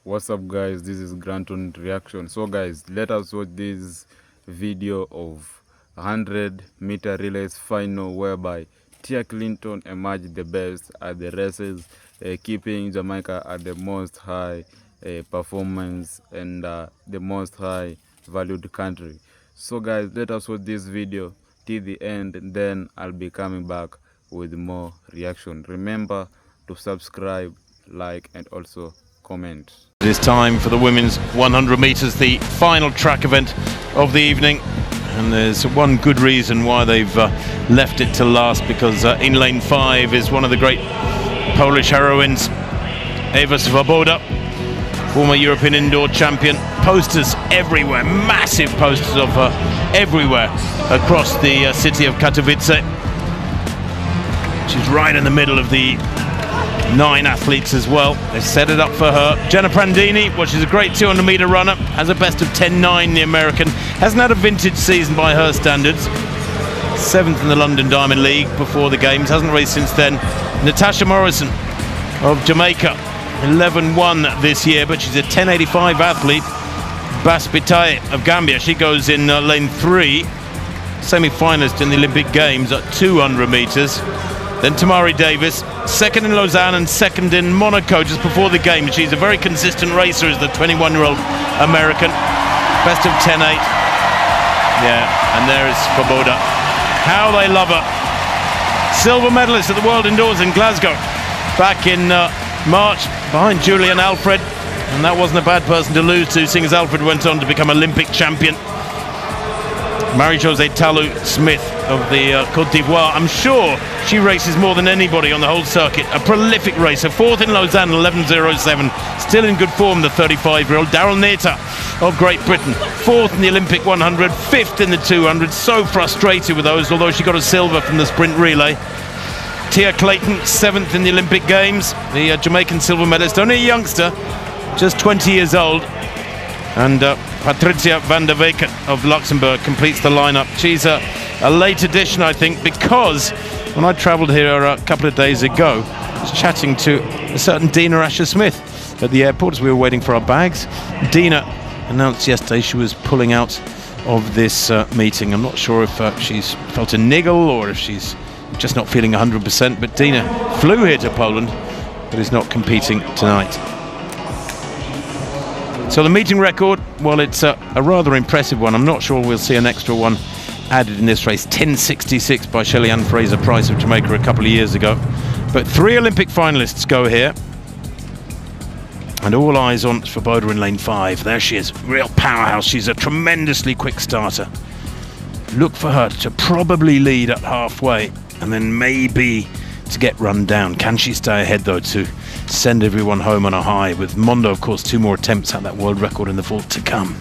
What's up, guys? This is Granton Reaction. So guys, let us watch this video of 100-meter relays final whereby Tia Clayton emerged the best at the races, keeping Jamaica at the most high performance and the most high valued country. So guys, let us watch this video till the end, and then I'll be coming back with more reaction. Remember to subscribe, like, and also comment. It is time for the women's 100 metres, the final track event of the evening. And there's one good reason why they've left it to last, because in lane 5 is one of the great Polish heroines, Ewa Swoboda, former European indoor champion. Posters everywhere, massive posters of her everywhere across the city of Katowice. She's right in the middle of the 9 athletes as well. They've set it up for her. Jenna Prandini, well, she's a great 200-meter runner, has a best of 10.9, the American. Hasn't had a vintage season by her standards. 7th in the London Diamond League before the games, hasn't raced since then. Natasha Morrison of Jamaica, 11-1 this year, but she's a 10.85 athlete. Bas Bitaye of Gambia, she goes in lane 3, semi-finalist in the Olympic Games at 200 metres. Then Tamari Davis, 2nd in Lausanne and 2nd in Monaco just before the game. She's a very consistent racer as the 21-year-old American. Best of 10.8. Yeah, and there is Swoboda. How they love her. Silver medalist at the World Indoors in Glasgow back in March, behind Julian Alfred. And that wasn't a bad person to lose to, seeing as Alfred went on to become Olympic champion. Marie-Josée Talou Smith of the Côte d'Ivoire, I'm sure she races more than anybody on the whole circuit. A prolific racer, 4th in Lausanne, 11.07. Still in good form, the 35-year-old. Daryl Neta of Great Britain, 4th in the Olympic 100, 5th in the 200. So frustrated with those, although she got a silver from the sprint relay. Tia Clayton, 7th in the Olympic Games, the Jamaican silver medalist, only a youngster, just 20 years old. And Patricia van der Weken of Luxembourg completes the lineup. She's a late addition, I think, because when I travelled here a couple of days ago, I was chatting to a certain Dina Asher-Smith at the airport as we were waiting for our bags. Dina announced yesterday she was pulling out of this meeting. I'm not sure if she's felt a niggle or if she's just not feeling 100%, but Dina flew here to Poland but is not competing tonight. So the meeting record, well, it's a rather impressive one. I'm not sure we'll see an extra one added in this race. 10.66 by Shelly-Ann Fraser-Price of Jamaica a couple of years ago. But 3 Olympic finalists go here. And all eyes on Swoboda in lane 5. There she is, real powerhouse. She's a tremendously quick starter. Look for her to probably lead at halfway and then maybe to get run down. Can she stay ahead though to send everyone home on a high, with Mondo of course 2 more attempts at that world record in the vault to come.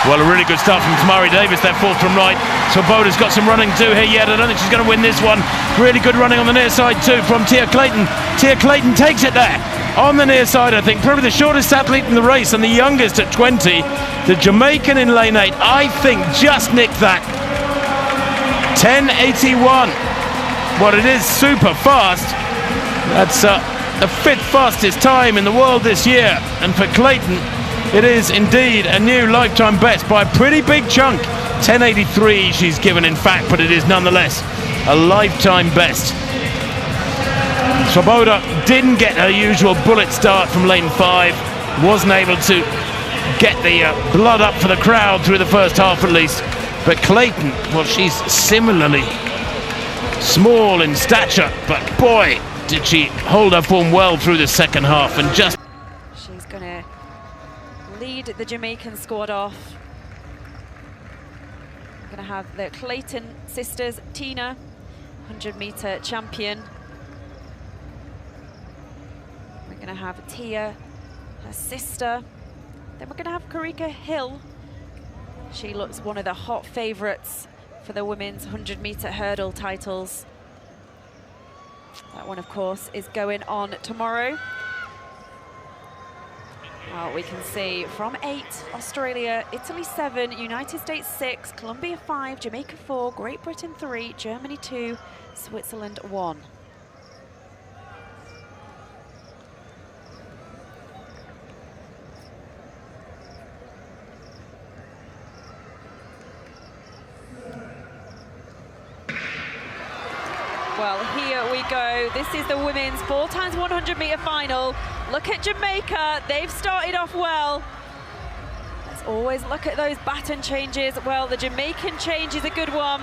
Well, a really good start from Tamari Davis there, 4th from right. Swoboda's got some running to do here yet. I don't think she's going to win this one. Really good running on the near side too from Tia Clayton. Tia Clayton takes it there on the near side, I think. Probably the shortest athlete in the race and the youngest at 20. The Jamaican in lane 8, I think, just nicked that. 10.81. Well, it is super fast. That's the 5th fastest time in the world this year. And for Clayton, it is indeed a new lifetime best by a pretty big chunk. 10.83 she's given, in fact, but it is nonetheless a lifetime best. Swoboda didn't get her usual bullet start from lane 5. Wasn't able to get the blood up for the crowd through the first half at least. But Clayton, well, she's similarly small in stature, but boy, did she hold her form well through the second half. And just she's going to lead the Jamaican squad off. We're going to have the Clayton sisters, Tina, 100-meter champion. We're going to have Tia, her sister. Then we're going to have Karika Hill. She looks one of the hot favourites for the women's 100-meter hurdle titles. That one, of course, is going on tomorrow. Well, we can see from 8, Australia, Italy 7, United States 6, Colombia 5, Jamaica 4, Great Britain 3, Germany 2, Switzerland 1. Well, here we go. This is the women's 4x100 meter final. Look at Jamaica. They've started off well. Let's always look at those baton changes. Well, the Jamaican change is a good one.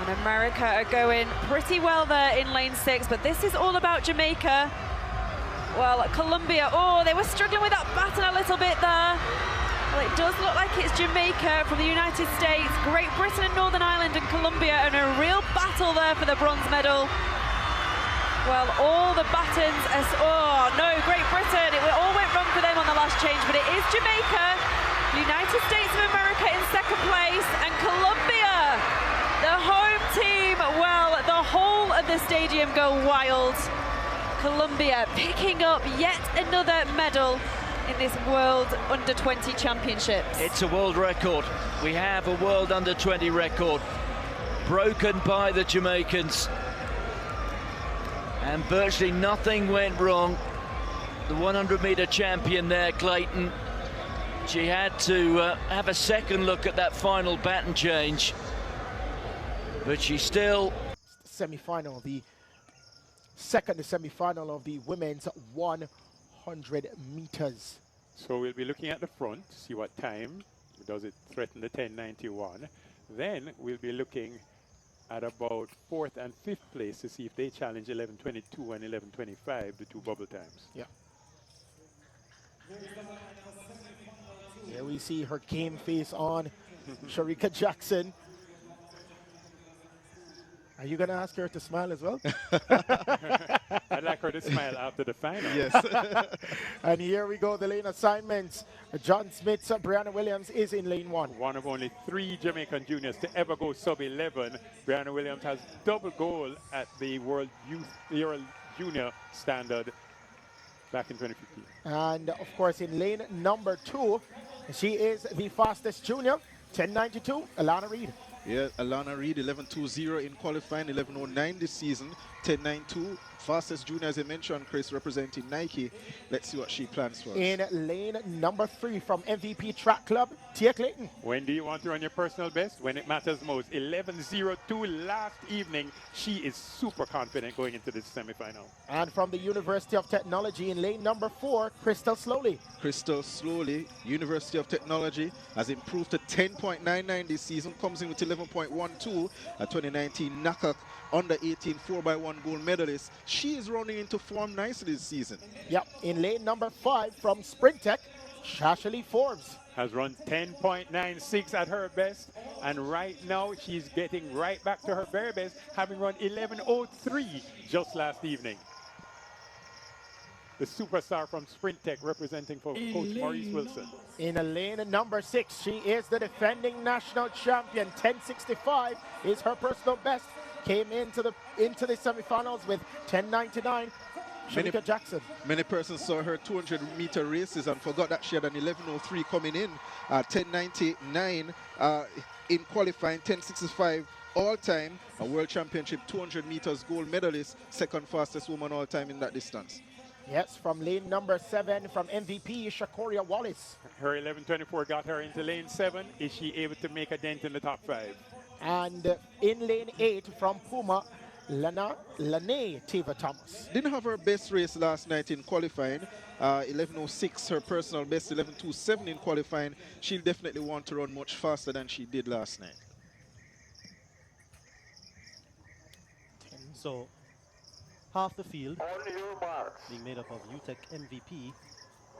And America are going pretty well there in lane 6, but this is all about Jamaica. Well, Colombia, oh, they were struggling with that baton a little bit there. Well, it does look like it's Jamaica from the United States, Great Britain and Northern Ireland and Colombia, and a real battle there for the bronze medal. Well, all the batons, oh no, Great Britain, it all went wrong for them on the last change, but it is Jamaica, United States of America in second place, and Colombia, the home team. Well, the whole of the stadium go wild. Colombia picking up yet another medal in this World Under-20 Championships. It's a world record. We have a World Under-20 record broken by the Jamaicans, and virtually nothing went wrong. The 100-meter champion there, Clayton, she had to have a second look at that final baton change, but she still... Semi-final, the second semi-final of the women's 100 meters. So we'll be looking at the front to see what time does it threaten the 10:91. Then we'll be looking at about 4th and 5th place to see if they challenge 11:22 and 11:25, the two bubble times. Yeah. Here we see her game face on Sharika Jackson. Are you going to ask her to smile as well? I'd like her to smile after the final. Yes. And here we go, the lane assignments. John Smith's Brianna Williams is in lane 1. One of only 3 Jamaican juniors to ever go sub-11. Brianna Williams has double gold at the World Junior standard back in 2015. And of course, in lane number 2, she is the fastest junior, 10:92, Alana Reid. Yeah, Alana Reid, 11.20 in qualifying, 11.09 this season, 10.92. Fastest junior, as I mentioned, Chris, representing Nike. Let's see what she plans for us. In lane number 3 from MVP Track Club, Tia Clayton. When do you want to run your personal best? When it matters most. 11.02 last evening. She is super confident going into this semi-final. And from the University of Technology in lane number 4, Crystal Slowly. Crystal Slowly, University of Technology, has improved to 10.99 this season, comes in with 11.12, a 2019 NACA under 18 4x1 gold medalist. She is running into form nicely this season. Yep, in lane number 5 from Sprint Tech, Shashali Forbes. Has run 10.96 at her best, and right now she's getting right back to her very best, having run 11.03 just last evening. The superstar from Sprint Tech representing for Coach Maurice Wilson. In a lane number 6, she is the defending national champion. 10.65 is her personal best. Came into the semifinals with 10.99. Sharika Jackson. Many persons saw her 200-meter races and forgot that she had an 11.03 coming in, 10.99 in qualifying, 10.65 all-time, a world championship 200 meters gold medalist, second fastest woman all-time in that distance. Yes, from lane number 7 from MVP Shakoria Wallace. Her 11.24 got her into lane 7. Is she able to make a dent in the top 5? And in lane 8 from Puma, Lanae Teva Thomas. Didn't have her best race last night in qualifying. 11.06 her personal best, 11.27 in qualifying. She'll definitely want to run much faster than she did last night. So half the field being made up of UTEC MVP,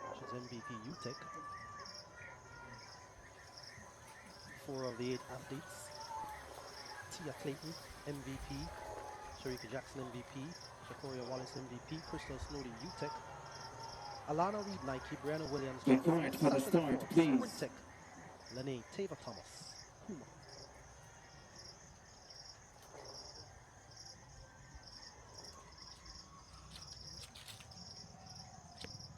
which is MVP UTEC. 4 of the 8 athletes. Tia Clayton, MVP. Sharika Jackson, MVP. Shakoria Wallace, MVP. Crystal Slowly, UTEC. Alana Reid, Nike. Brianna Williams, Sprint Tech. Lanae Teva Thomas, Puma.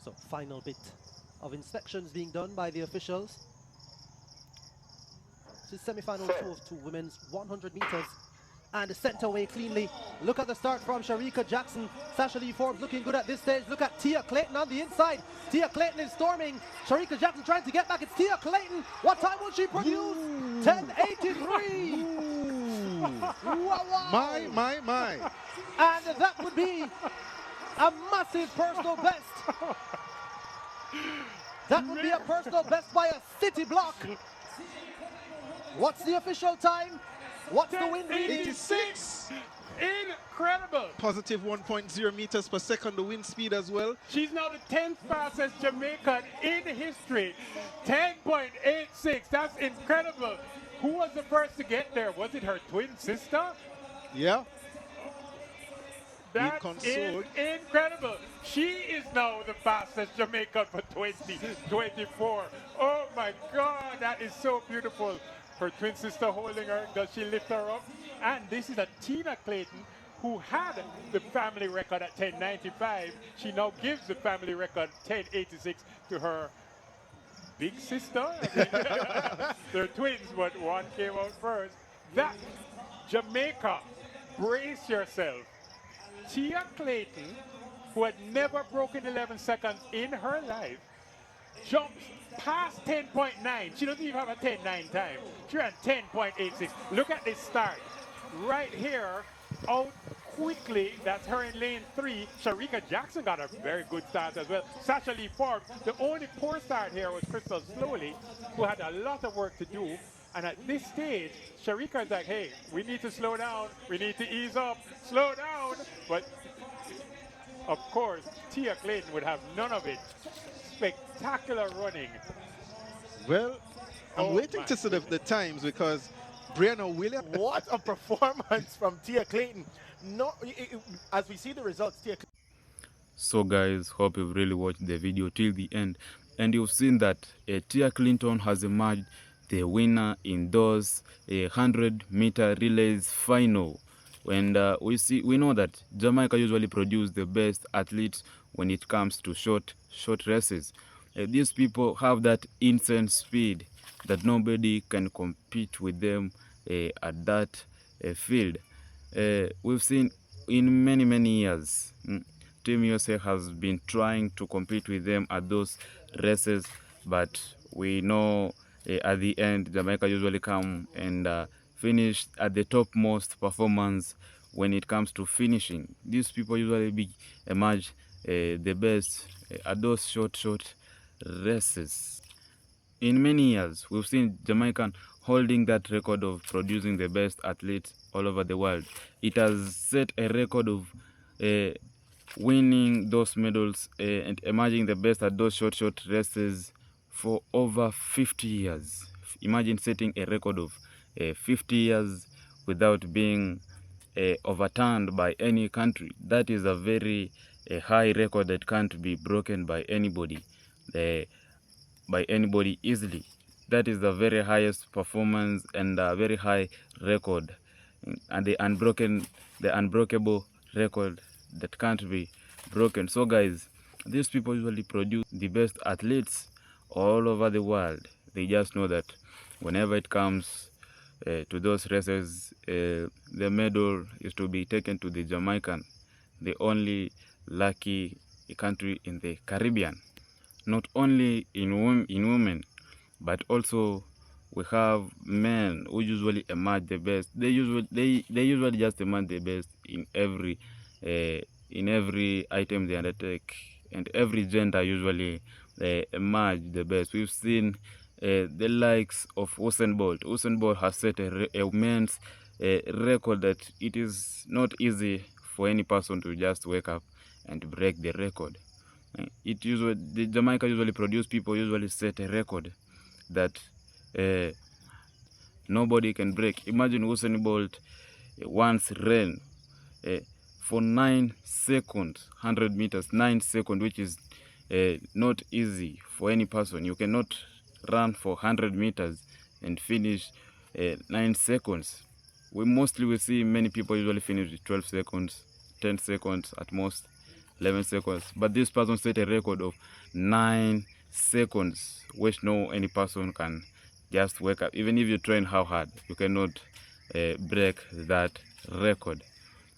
So, final bit of inspections being done by the officials. This is semi-final 2 of 2 women's 100 meters. And sent away cleanly. Look at the start from Sharika Jackson. Sasha Lee Forbes looking good at this stage. Look at Tia Clayton on the inside. Tia Clayton is storming. Sharika Jackson trying to get back. It's Tia Clayton. What time will she produce? 10.83. My. And that would be a massive personal best. That would be a personal best by a city block. What's the official time? What's the wind reading? 86. Incredible. Positive 1.0 meters per second, the wind speed as well. She's now the 10th fastest Jamaican in history. 10.86. That's incredible. Who was the first to get there? Was it her twin sister? Yeah. That is incredible. She is now the fastest Jamaican for 2024. Oh my God, that is so beautiful. Her twin sister holding her. Does she lift her up? And this is a Tina Clayton who had the family record at 10.95. She now gives the family record 10.86 to her big sister. They're twins, but one came out first. That Jamaica, brace yourself. Tia Clayton, who had never broken 11 seconds in her life, jumps past 10.9. She doesn't even have a 10.9 time. She ran 10.86. Look at this start. Right here, out quickly. That's her in lane 3. Sharika Jackson got a very good start as well. Sasha Lee Forbes. The only poor start here was Crystal Slowly, who had a lot of work to do. And at this stage, Sharika is like, hey, we need to slow down. We need to ease up. Slow down. But, of course, Tia Clayton would have none of it. Spectacular running. Well, I'm waiting to see the times because Brianna Williams. What a performance from Tia Clayton. No, as we see the results, Tia Clayton. So guys, hope you've really watched the video till the end, and you've seen that Tia Clayton has emerged the winner in those 100-meter relays final. And we know that Jamaica usually produce the best athletes when it comes to short races. These people have that insane speed that nobody can compete with them at that field. We've seen in many years, Team USA has been trying to compete with them at those races, but we know at the end Jamaica usually come and finish at the topmost performance when it comes to finishing. These people usually emerge the best at those short races. In many years, we've seen Jamaican holding that record of producing the best athletes all over the world. It has set a record of winning those medals and emerging the best at those short races for over 50 years. Imagine setting a record of 50 years without being overturned by any country. That is a very high record that can't be broken by anybody easily. That is the very highest performance and a very high record, and the unbreakable record that can't be broken. So guys, these people usually produce the best athletes all over the world. They just know that whenever it comes to those races, the medal is to be taken to the Jamaican, the only lucky country in the Caribbean. Not only in women, but also we have men who usually emerge the best. They usually just emerge the best in every item they undertake, and every gender usually emerge the best. We've seen the likes of Usain Bolt. Usain Bolt has set a men's record that it is not easy for any person to just wake up and break the record. The Jamaica usually produce people usually set a record that nobody can break. Imagine Usain Bolt once ran for 9 seconds, 100 meters, 9 seconds, which is not easy for any person. You cannot run for 100 meters and finish 9 seconds. We see many people usually finish with 12 seconds, 10 seconds at most, 11 seconds. But this person set a record of 9 seconds, which no any person can just wake up. Even if you train how hard, you cannot break that record.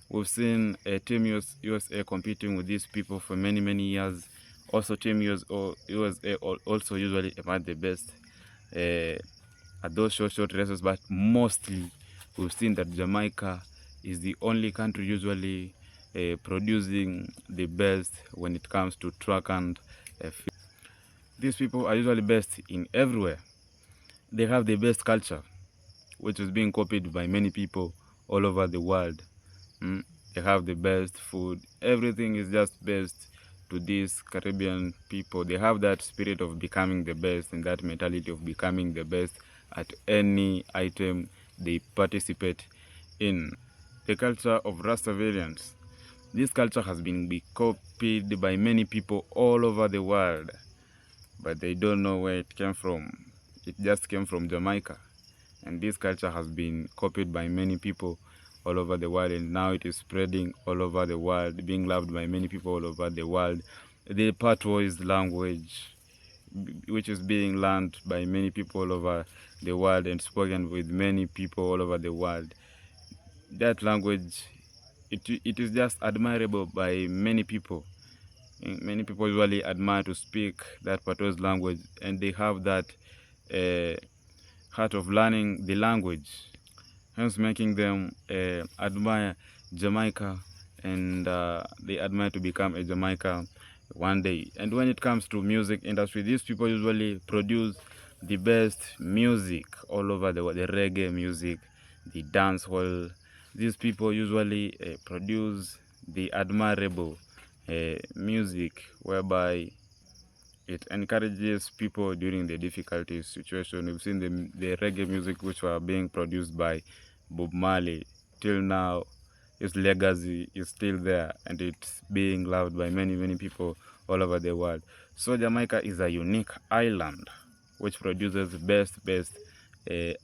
We've seen Team USA competing with these people for many years. Also, Team USA also usually emerge the best at those short races, but mostly we've seen that Jamaica is the only country usually producing the best when it comes to track and field. These people are usually best in everywhere. They have the best culture, which is being copied by many people all over the world. They have the best food. Everything is just best to these Caribbean people. They have that spirit of becoming the best and that mentality of becoming the best at any item they participate in. The culture of Rastafarians. This culture has been copied by many people all over the world, but they don't know where it came from. It just came from Jamaica, and this culture has been copied by many people all over the world, and now it is spreading all over the world, being loved by many people all over the world. The patois language, which is being learned by many people all over the world and spoken with many people all over the world. That language, it is just admirable by many people. Many people usually admire to speak that patois language, and they have that heart of learning the language, hence making them admire Jamaica, and they admire to become a Jamaican one day. And when it comes to music industry, these people usually produce the best music all over the world, the reggae music, the dancehall. These people usually produce the admirable music whereby it encourages people during the difficulty situation. We've seen the reggae music which were being produced by Bob Marley. Till now, its legacy is still there, and it's being loved by many people all over the world. So Jamaica is a unique island which produces best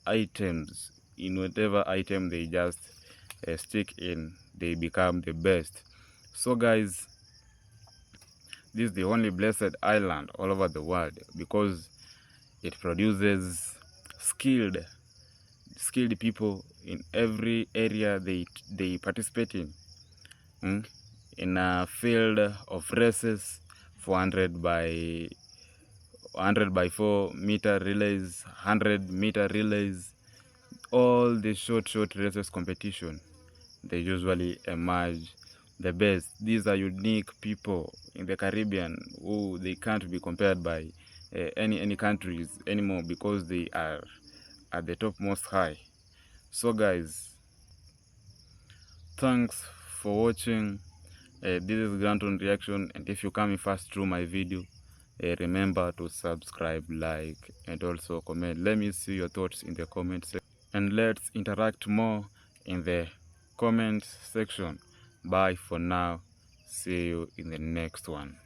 items. In whatever item they just stick in, they become the best. So guys, this is the only blessed island all over the world because it produces skilled people in every area they participate in. In a field of races, 400 by 4-meter relays, 100-meter relays, all the short races competition, they usually emerge the best. These are unique people in the Caribbean who they can't be compared by any countries anymore because they are at the topmost high. So guys, thanks for watching. This is Granton Reaction, and if you come in first through my video, remember to subscribe, like, and also comment. Let me see your thoughts in the comment section, and let's interact more in the comment section. Bye for now. See you in the next one.